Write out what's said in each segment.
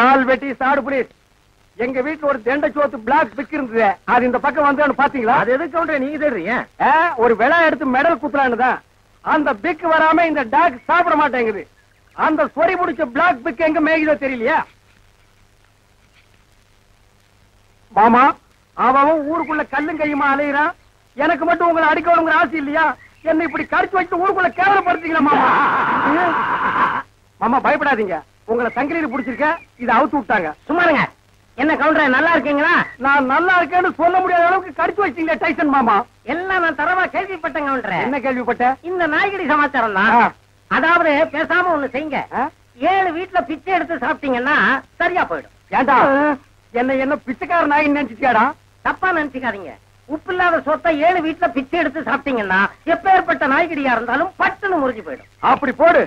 ஆள் வெட்டி சாடு புலீஸ். எங்க வீட்டுல ஒரு தெண்ட சோத்து பிளாக் பிக் இருந்தது. அது இந்த பக்கம் வந்து பாத்தீங்களா? அது எதுக்கு கவுண்டர் நீங்க தேடுறீங்க? ஒரு விழா எடுத்து மெடல் குத்துறான்னுதான். அந்த பிக் வராம இந்த டாக் சாப்பிட மாட்டேங்குது. அந்த சொறி முடிச்ச பிளாக் பிக் எங்க மேய்தோ தெரியலையா? மாமா அவன் ஊருக்குள்ள கல்லும் கையுமா அலையிறான். எனக்கு மட்டும் உங்களை அடிக்கணுங்கிற ஆசை இல்லையா? என்ன இப்படி கடிச்சு வச்சு ஊருக்குள்ள கேவலப்படுத்தீங்களா மாமா? மாமா பயப்படாதீங்க. உங்களை சங்கிலியில் பிடிச்சிருக்க, இதை அவுத்து விட்டாங்க. சும்மாருங்க. என்ன கவுண்டர் நல்லா இருக்கீங்களா? நான் நல்லா இருக்கேன்னு சொல்ல முடியாத அளவுக்கு கடிச்சு வச்சீங்களே டைசன் மாமா. எல்லாம் நான் தரவா கேள்விப்பட்டேன் கவுண்டர். என்ன கேள்விப்பட்ட? இந்த நாய்கடி சமாச்சாரம் தான். அதாவது பேசாம ஒண்ணு செய்யுங்க. 7 வீட்டுல பிச்சை எடுத்து சாப்பிட்டீங்கன்னா சரியா போயிடும். ஏண்டா என்ன பிச்சைக்கார நாய் நினைச்சிட்டியாடா? தப்பா நினைச்சுக்காதீங்க. உப்பு இல்லாத சொத்தை 7 வீட்டுல பிச்சை எடுத்து சாப்பிட்டீங்கன்னா எப்பேற்பட்ட நாய்கடியா இருந்தாலும் பட்டுன்னு முறிஞ்சு போயிடும். அப்படி போடு.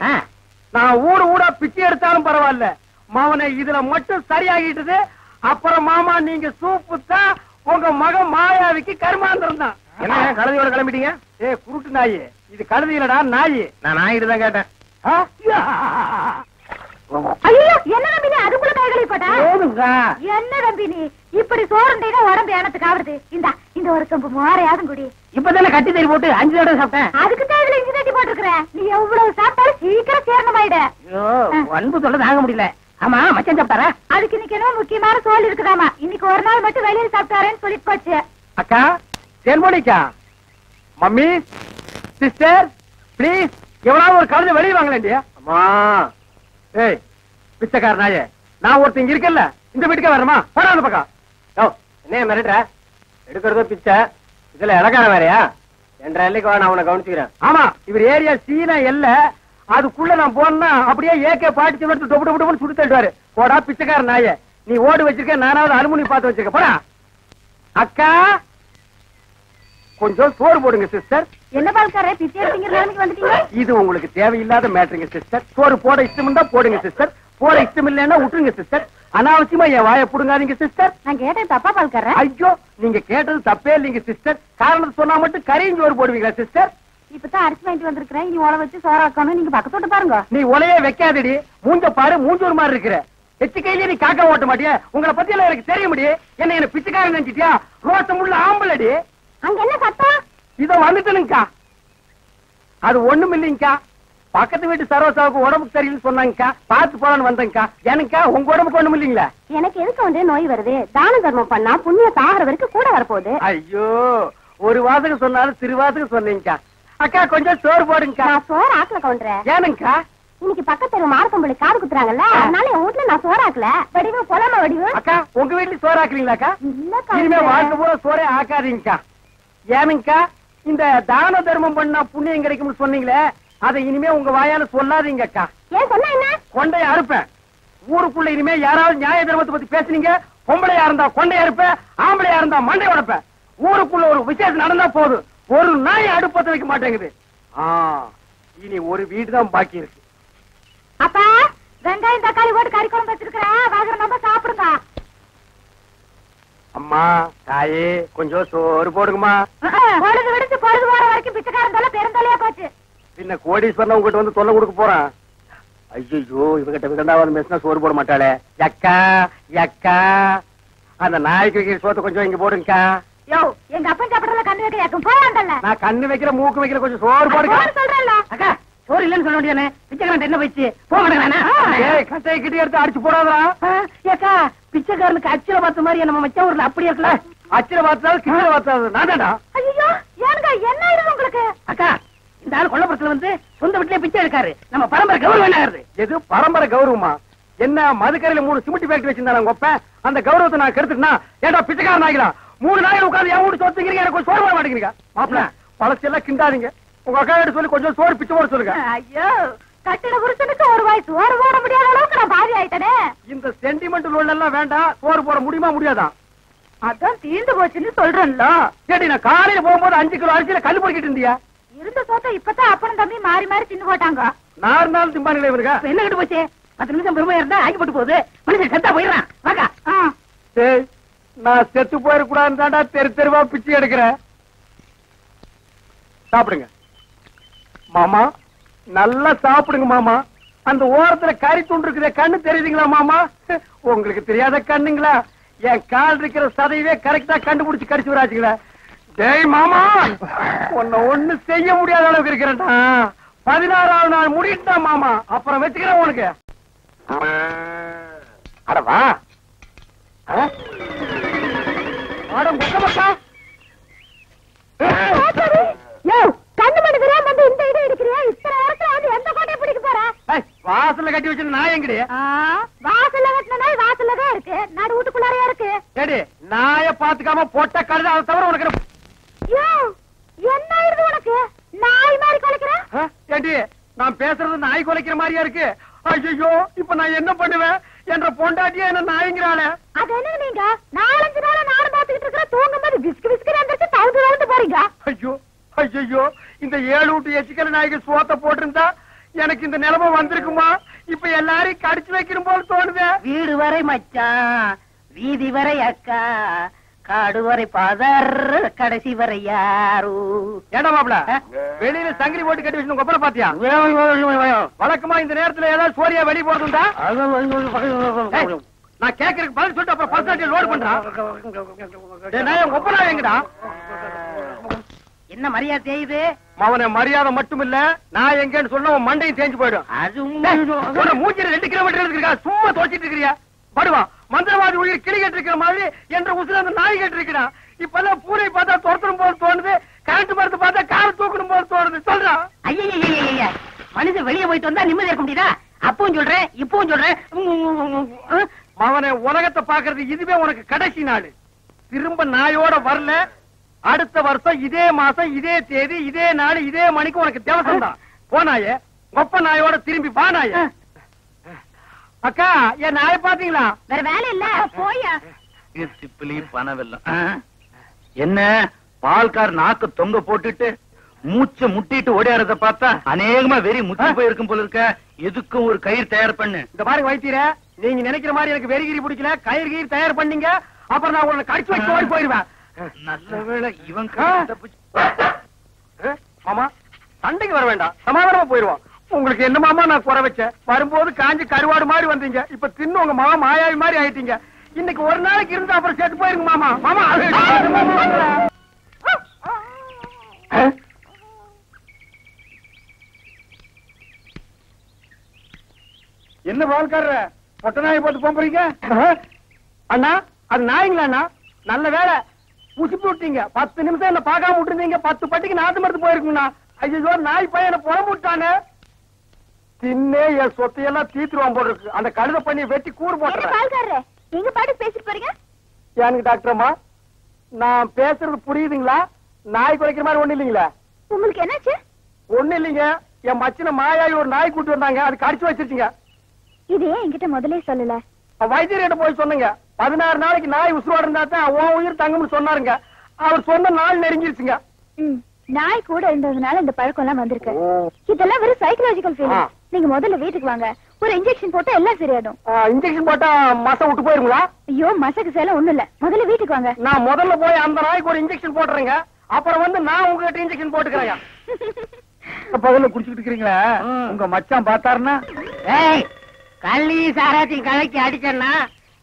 நான் ஊடா பிச்சை எடுத்தாலும் பரவாயில்ல. மாவனை இதுல மட்டும் சரியாகிட்டது. அப்புறம் மாமா நீங்க சூப்பு தான் உங்க மகன் மாயாவிக்கு கருமாந்திரம் தான். என்ன கழுதையோட கிளம்பிட்டீங்க? குருட்டு நாய். இது கழுதி இல்லடா நாய். நான் நாயிட்டு தான் கேட்டேன். என்ன நம்பி நீ அதுக்குள்ள கைகளை போட்டா? என்ன நம்பி நீ இப்படி சோறுண்டா உடம்பு ஏனத்துக்கு ஆகுது? இந்த ஒரு கம்பு மோரையாதும் குடி. இப்பதானே கட்டி தறி போட்டு 5 தடவை சாப்பிட்டேன். அதுக்கு தான் இஞ்சி தட்டி போட்டுருக்க. நீ எவ்வளவு சாப்பிட்டாலும் சீக்கிரம் சேரணமாயிட. அன்பு சொல்ல தாங்க முடியல. ஆமா மச்சான் சாப்பிட்டாரா? அதுக்கு இன்னைக்கு என்ன முக்கியமான சோல் இருக்குதாமா. இன்னைக்கு ஒரு நாள் மட்டும் வெளியில் சாப்பிட்டாரேன்னு சொல்லிட்டு போச்சு. அக்கா தேன்மொழிக்கா, மம்மி, சிஸ்டர் பிளீஸ் எவ்வளவு ஒரு கழுதை வெளியே வாங்கலேண்டியா? அம்மா ஏய் பிச்சைக்கார நாயே, நான் ஒருத்தங்க இருக்கல இந்த வீட்டுக்கே வரமா? போடாத பக்கம். என்ன மிரட்டுற? எடுக்கிறதோ பிச்சை, இதுல இலக்கான வேறையா? என்ற எல்லைக்கு வா, நான் உன்னை கவனிச்சுக்கிறேன். ஆமா இவர் ஏரியா சீனா எல்ல. அதுக்குள்ள நான் போனா அப்படியே ஏகே பாட்டு எடுத்து டொப்பு டொப்பு சுட்டு தள்ளுவாரு. போடா பிச்சைக்கார நாயே, நீ ஓடு வச்சிருக்க, நானாவது அலுமினி பார்த்து வச்சிருக்க. போடா. அக்கா கொஞ்சம் சோறு போடுங்க சிஸ்டர். என்ன பால்காரே பிச்சை எடுத்தீங்க நிலைமைக்கு வந்துட்டீங்க? இது உங்களுக்கு தேவையில்லாத மேட்டருங்க சிஸ்டர். சோறு போட இஷ்டம் இருந்தா போடுங்க சிஸ்டர், போட இஷ்டம் இல்லைன்னா விட்டுருங்க சிஸ்டர். அனாவசியமா என் வாயை புடுங்காதீங்க சிஸ்டர். நான் கேட்டது தப்பா பால்காரே? ஐயோ நீங்க கேட்டது தப்பே இல்லைங்க சிஸ்டர். காரணத்தை சொன்னா மட்டும் கரையும் சோறு போடுவீங்களா சிஸ்டர்? இப்பதான் அரிசி வாங்கிட்டு வந்திருக்கிறேன். இனி உலை வச்சு சோறாக்கணும். நீங்க பக்கத்தோட்ட பாருங்க. நீ உலையே வைக்காதடி, மூஞ்ச பாரு, மூஞ்சூர் மாதிரி இருக்கிற. எச்சு கையிலே நீ காக்கா ஓட்ட மாட்டியா? உங்களை பத்தி எல்லாம் எனக்கு தெரிய முடியும். என்ன பிச்சைக்காரன் நினைச்சிட்டியா? ரோசம் உள்ள ஆம்பளடி. அங்க என்ன சத்தம்? இதோ வந்துட்டனுங்கக்கா. அது ஒண்ணும் இல்லைங்கக்கா, பக்கத்து வீட்டு சரோசாவுக்கு உடம்புக்கு சரியில்லைன்னு சொன்னாங்கக்கா, பார்த்து போலான்னு வந்தேங்கக்கா. எனக்கா உங்க உடம்புக்கு ஒண்ணும் இல்லைங்களா? எனக்கு எதுக்கு வந்து நோய் வருது? தான தர்மம் பண்ணா புண்ணியம் சாகர வரைக்கும் கூட வரப்போகுது. ஐயோ ஒரு வாசகம் சொன்னாலும் திருவாசகம் சொன்னீங்கக்கா. அக்கா கொஞ்சம் சோறு போடுங்கக்கா. நான் சோறு ஆக்கல கவுண்டரே. ஏனுங்கக்கா? இன்னைக்கு பக்கத்து மார்க்கம்பள்ளி காது குத்துறாங்கல்ல, அதனால என் வீட்டுல நான் சோறாக்கல. வடிவு பொலாம வடிவு. அக்கா உங்க வீட்டுல சோறு ஆக்குறீங்களாக்கா? இல்லக்கா. இனிமே வாழ்க்கை பூரா சோறே ஆக்காதீங்கக்கா. ஏனுங்கக்கா? இந்த தான தர்மம் பண்ணா புண்ணியம் கிடைக்கும்னு சொன்னீங்களே, அதை இனிமே உங்க வாயால சொல்லாதீங்கக்கா. ஏன் சொன்ன என்ன? கொண்டைய அறுப்பேன். ஊருக்குள்ள இனிமே யாராவது நியாய தர்மத்தை பத்தி பேசுனீங்க, பொம்பளையா இருந்தா கொண்டைய அறுப்பேன், ஆம்பளையா இருந்தா மண்டை உடைப்பேன். ஊருக்குள்ள ஒரு விசேஷம் நடந்தா போதும், ஒரு நாய் அடுப்பத்த வைக்க மாட்டேங்குது. இனி ஒரு வீடு தான் பாக்கி இருக்கு. அப்பா வெங்காயம் தக்காளி போட்டு கறி குழம்பு வச்சிருக்கிறேன், வாங்குற நம்ம சாப்பிடுங்க. அம்மா தாயே கொஞ்சம் சோறு போடுங்கம்மா. பொழுது விடுத்து பொழுது போற வரைக்கும் பிச்சைக்காரன் தொல்லை பெருந்தொல்லையா போச்சு. பின்ன கோடீஸ்வரன் உங்ககிட்ட வந்து தொல்லை கொடுக்க போறான். ஐயோ இவகிட்ட விதண்டாவது பேசினா சோறு போட மாட்டாளே. யக்கா யக்கா, அந்த நாய்க்கு வைக்கிற சோத்தை கொஞ்சம் இங்க போடுங்கக்கா. யோ எங்க அப்பன் சாப்பிடல கண்ணு வைக்க யாக்கும் போயாண்டல்ல. நான் கண்ணு வைக்கிற மூக்கு வைக்கிற கொஞ்சம் சோறு போடுங்க சொல்றேன்ல. அக்கா சோறு இல்லன்னு சொல்ல வேண்டியதானே? பிச்சைக்காரன் என்ன வச்சு போக மாட்டேங்கிறானே. கட்டையை கிட்டி எடுத்து அடிச்சு போடாதா? ஏக்கா பிச்சைக்காரனுக்கு அச்சில பார்த்த மாதிரி நம்ம மச்சா ஊர்ல அப்படி இருக்கல. அச்சில பார்த்தாலும் கிட்ட பார்த்தாது நான் தான்டா. ஐயோ ஏனுங்க என்ன ஆயிடுது உங்களுக்கு? அக்கா இந்த ஆள் கொல்லப்புறத்துல வந்து சொந்த வீட்டுல பிச்சை எடுக்காரு. நம்ம பரம்பரை கௌரவம் என்ன ஆகுது? எது பரம்பரை கௌரவமா? என்ன மதுக்கரையில 3 சிமெண்ட் ஃபேக்டரி வச்சிருந்தாங்க உங்க அப்ப. அந்த கௌரவத்தை நான் கெடுத்துட்டா ஏடா பிச்சைக்காரன் ஆகிடா? 3 நாள் உட்காந்து என் வீட்டு சொத்துக்கிறீங்க, எனக்கு சோறு போட மாட்டேங்கிறீங்க. மாப்பிள்ள பழசெல்லாம் கிண்டாதீங்க. உங்க அக்கா கிட்ட சொல்லி கொஞ்சம் சோறு பிச்சை போட சொல்லுங்க. ஐயோ கட்டிட புருஷனுக்கு ஒரு வாய் சோறு போட முடியாத அளவுக்கு நான் பாதி ஆயிட்டனே. இந்த சென்டிமெண்ட் லோன் எல்லாம் வேண்டாம். சோறு போட முடியுமா முடியாதா? அதான் தீர்ந்து போச்சுன்னு சொல்றேன்ல. சரி நான் காலையில போகும்போது 5 கிலோ அரிசியில கல் பொறுக்கிட்டு இருந்தியா? இருந்த சோத்தை இப்பதான் அப்பனும் தம்பி மாறி மாறி தின்னு போட்டாங்க. 4 நாள் திம்பானுங்களே இவருங்க. என்ன கிட்ட போச்சு? 10 நிமிஷம் பெருமையா இருந்தா ஆக்கி போட்டு போகுது. மனுஷன் செத்தா போயிடுறான். வாக்கா நான் செத்து போயிடக்கூடாதுன்னு தாண்டா தெரு தெருவா பிச்சை எடுக்கிறேன். சாப்பிடுங்க மாமா, நல்லா சாப்பிடுங்க மாமா. அந்த ஓரத்துல கறி துண்டு இருக்குதே, கண்ணு தெரியுதுங்களா மாமா? உங்களுக்கு தெரியாத கண்ணுங்களா? என் கால் இருக்கிற சதையவே கரெக்டா கண்டுபிடிச்சு கடிச்சு விடாச்சுங்களா? டேய் மாமா, உன்னை ஒண்ணு செய்ய முடியாத அளவுக்கு இருக்கிறேன்டா. 16ஆவது நாள் முடிட்டா மாமா, அப்புறம் வச்சுக்கிறேன் உனக்கு. அடவா ஆடம் மக்கா கண்ணு மணி தெரியாம வந்து இந்த இடம் இருக்கிறியா? இத்தனை நேரத்துல வந்து எந்த கோட்டையை பிடிக்க போற? வாசல்ல கட்டி வச்சு நாய் எங்கடி? வாசல்ல கட்டின நாய் வாசல்லதான் இருக்கு, நடு வீட்டுக்குள்ளாரையா இருக்கு. ஏடி நாய பாத்துக்காம போட்ட கழுத, அதை தவிர உனக்கு என்ன ஆயிருது உனக்கு? நாய் மாதிரி குலைக்கிற? ஏடி நான் பேசுறது நாய் குலைக்கிற மாதிரியா இருக்கு? ஐயோ, இப்ப நான் என்ன பண்ணுவேன்? என்ற பொண்டாட்டியா என்ன நாய்ங்கிறாளே. அது என்ன நீங்க 4-5 நாளா நானும் பாத்துக்கிட்டு இருக்கிற, தூங்கும் போது விஸ்கு விஸ்கு வந்துட்டு தவுந்து போறீங்க. ஐயோ ஐயோ, இந்த 7 வீட்டு எச்சிக்கல நாய்க்கு சோத்த போட்டிருந்தா எனக்கு இந்த நிலைமை வந்திருக்குமா? இப்ப எல்லாரையும் கடிச்சு வைக்கணும் போல தோணுது. வீடு வரை மச்சான், வீதி வரை அக்கா, காடு வரை பாதர், கடைசி வரை யாரு. ஏடா மாப்ள, வெளியில சங்கிலி போட்டு கட்டி வச்சு கொப்பரை பாத்தியா? வழக்கமா இந்த நேரத்துல ஏதாவது சோரியா வெளியே போறதுண்டா? நான் கேக்குறதுக்கு பதில் சொல்லிட்டு அப்புறம் பர்சனாலிட்டி லோட் பண்றான். கொப்பரா எங்கடா? என்ன மரியாதை செய்யுது? அவனை மரியாதை மட்டும் இல்ல, நான் எங்கன்னு சொன்ன மண்டையும் தேஞ்சு போயிடும். அது மூஞ்சில 2 கிலோமீட்டர் இருக்கா, சும்மா தோச்சிட்டு இருக்கிறியா? படுவா மந்திரவாதி உயிர் கிளி கட்டு இருக்கிற மாதிரி என்ற உசுர அந்த நாய் கட்டு இருக்கிறான். இப்பெல்லாம் பூனை பார்த்தா துரத்தணும் போல தோணுது, கரண்ட் மரத்தை பார்த்தா கார தூக்கணும் போல தோணுது. சொல்றான். ஐயா, மனுஷன் வெளியே போயிட்டு வந்தா நிம்மதி இருக்க முடியுதா? அப்பவும் சொல்றேன், இப்பவும் சொல்றேன். அவனை உலகத்தை பாக்குறது இதுவே உனக்கு கடைசி நாள். திரும்ப நாயோட வரல, அடுத்த வருஷம் இதே மாசம் இதே தேதி இதே நாள் இதே மணிக்கு உனக்கு தேவசம் தான். போனாயே ஒப்ப நாயோட திரும்பி பானாய. அக்கா, என் நாயை பாத்தீங்களா? வேற வேலை இல்ல, போயா. பணவெல்லாம் என்ன பால்கார் நாக்கு தொங்க போட்டுட்டு மூச்ச முட்டிட்டு ஓடியாரத பார்த்தா அநேகமா வெறி முத்தி போயிருக்கும் போல இருக்க. எதுக்கும் ஒரு கயிறு தயார் பண்ணு. இந்த பாருங்க வைத்தியர, நீங்க நினைக்கிற மாதிரி எனக்கு வெறிகிரி பிடிக்கல. கயிறு கயிறு தயார் பண்ணீங்க, அப்புறம் நான் உங்களை கடிச்சு வச்சு ஓடி போயிருவேன். நல்ல வேளை இவன் மாமா சண்டைக்கு வர வேண்டாம், சமாதானமா போயிருவோம். உங்களுக்கு என்ன மாமா நான் குறை வச்சேன்? வரும்போது காஞ்சி கருவாடு மாதிரி வந்தீங்க, இப்ப தின்னு உங்க மாமா மாயாவி மாதிரி ஆயிட்டீங்க. இன்னைக்கு ஒரு நாளைக்கு இருந்து அப்புறம் செத்து போயிருங்க மாமா. மாமா என்ன பால்கார பொட்ட நாயை போட்டு போறீங்க? அண்ணா அது நாய்ங்களா அண்ணா? நல்ல வேலை புசிப்பு விட்டீங்க. 10 நிமிஷம் என்ன பார்க்காம விட்டுருந்தீங்க, 10 பட்டிக்கு நாத்து மருந்து போயிருக்குங்கண்ணா. ஐயோ, நாய் பையனை புறம் விட்டானே. தின்னே என் சொத்தையெல்லாம் தீத்துருவான் போல இருக்கு. அந்த கழுத பண்ணி வெட்டி கூறு போட்டுறேன். நீங்க பாட்டு பேசிட்டு போறீங்க. எனக்கு டாக்டர் அம்மா, நான் பேசுறது புரியுதுங்களா? நாய் குறைக்கிற மாதிரி ஒண்ணு இல்லீங்களா? உங்களுக்கு என்னாச்சு? ஒண்ணு இல்லீங்க, என் மச்சின மாயாவி ஒரு நாய் கூட்டு வந்தாங்க, அது கடிச்சு வச்சிருச்சுங்க. இது ஏன் என்கிட்ட முதல்ல சொல்லல? வைத்தியர்கிட்ட போய் சொன்னீங்க. 16 நாளைக்கு நாய் உசுரோட இருந்தா தான் உன் உயிர் தங்கும்னு சொன்னாருங்க. அவர் சொன்ன நாள் நெருங்கிருச்சுங்க. நாய் கூட இருந்ததுனால இந்த பழக்கம் எல்லாம் வந்திருக்கு. இதெல்லாம் வெறும் சைக்கலாஜிக்கல் ஃபீலிங். நீங்க முதல்ல வீட்டுக்கு வாங்க, ஒரு இன்ஜெக்ஷன் போட்டா எல்லாம் சரியாடும். இன்ஜெக்ஷன் போட்டா மசை விட்டு போயிருங்களா? ஐயோ, மசக்கு சேலம் ஒண்ணும் இல்ல, முதல்ல வீட்டுக்கு வாங்க. நான் முதல்ல போய் அந்த நாய்க்கு ஒரு இன்ஜெக்ஷன் போட்டுறேங்க, அப்புறம் வந்து நான் உங்ககிட்ட இன்ஜெக்ஷன் போட்டுக்கிறேன். பகல்ல குடிச்சுட்டு இருக்கிறீங்களா? உங்க மச்சான் பார்த்தாருன்னா கள்ளி சாராத்தையும் கலக்கி அடிச்சேன்னா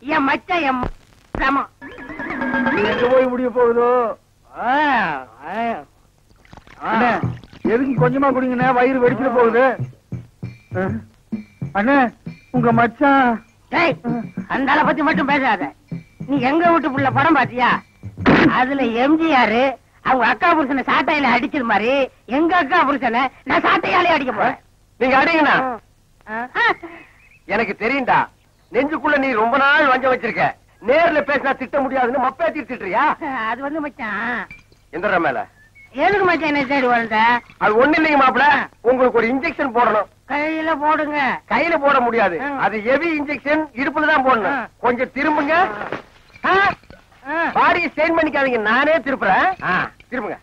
என் மச்சான் என் சமம். எங்க போய் முடிய போகுதோ? எதுக்கு கொஞ்சமா குடிங்கண்ணே, வயிறு வெடிச்சுட்டு போகுது. அண்ணே உங்க மச்சான். அந்த ஆளை பத்தி மட்டும் பேசாத. நீ எங்க வீட்டு புள்ள படம் பாத்தியா? அதுல எம்ஜிஆர் அவங்க அக்கா புருஷனை சாட்டையில அடிச்சது மாதிரி எங்க அக்கா புருஷனை நான் சாட்டையாலே அடிக்க போறேன். நீங்க அடிங்கண்ணா. எனக்கு தெரியும்டா, நெஞ்சுக்குள்ள நீ ரொம்ப நாள் வஞ்சம் வச்சிருக்க. நேர்ல பேசினா திட்ட முடியாதுன்னு மப்பேத்தி திட்டுறியா? அது வந்து மச்சான் எந்த மேல எதுக்கு மச்சான் என்ன தேடி வந்த? அது ஒண்ணு இல்லைங்க மாப்பிள, உங்களுக்கு ஒரு இன்ஜெக்ஷன் போடணும். கையில போடுங்க. கையில போட முடியாது, அது ஹெவி இன்ஜெக்ஷன், இடுப்புல தான் போடணும். கொஞ்சம் திரும்புங்க. பாடியை ஸ்ட்ரெயின் பண்ணிக்காதீங்க, நானே திருப்புறேன். திரும்புங்க.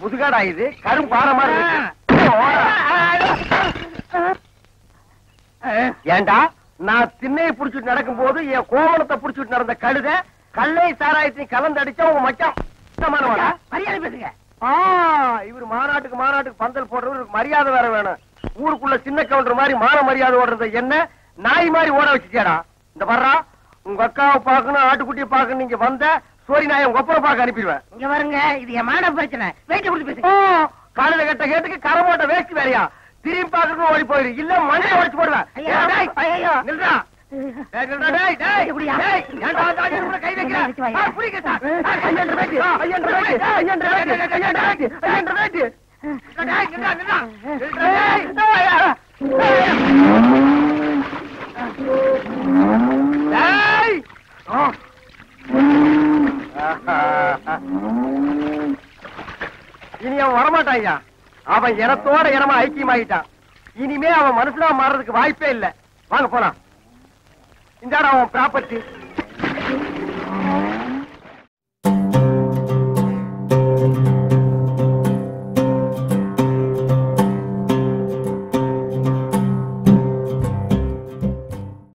முதுகாடா இது, கரும் பாரமா இருக்கு. ஏண்டா நான் திண்ணையை புடிச்சிட்டு நடக்கும் போது என் கோவணத்தை புடிச்சிட்டு நடந்த கழுத கல்லை சாராயத்தை கலந்து அடிச்சா உங்க மச்சான் மரியாதை பேசுங்க. இவர் மாநாட்டுக்கு பந்தல் போடுறவருக்கு மரியாதை வேற வேணும். ஊருக்குள்ள சின்ன கவுண்டர் மாதிரி மான மரியாதை ஓடுறது என்ன நாய் மாதிரி ஓட வச்சுக்கேடா. இந்த வர்றா உங்க அக்காவை பாக்கணும் ஆட்டுக்குட்டியை பாக்கணும் நீங்க வந்த சோரி நாயை உங்க ஒப்பனை பார்க்க அனுப்பிடுவேன். இங்க வருங்க, இது என் மான பிரச்சனை. வெயிட் கொடுத்து பேசுங்க. காலையில கட்ட கேட்டுக்கு கரை போட்ட வேஸ்ட் வேறையா திரும்பி பாக்கணும் ஓடி போயிரு இல்ல மண்ணில உடைச்சு போடுவேன். நில்றா கை இனி அவன் வரமாட்டான். அவன் இனத்தோட இனமா ஐக்கியமாயிட்டான். இனிமே அவன் மனுஷனா மாறதுக்கு வாய்ப்பே இல்லை. வாங்க போலாம். இந்தாடா அவன் ப்ராப்பர்ட்டி.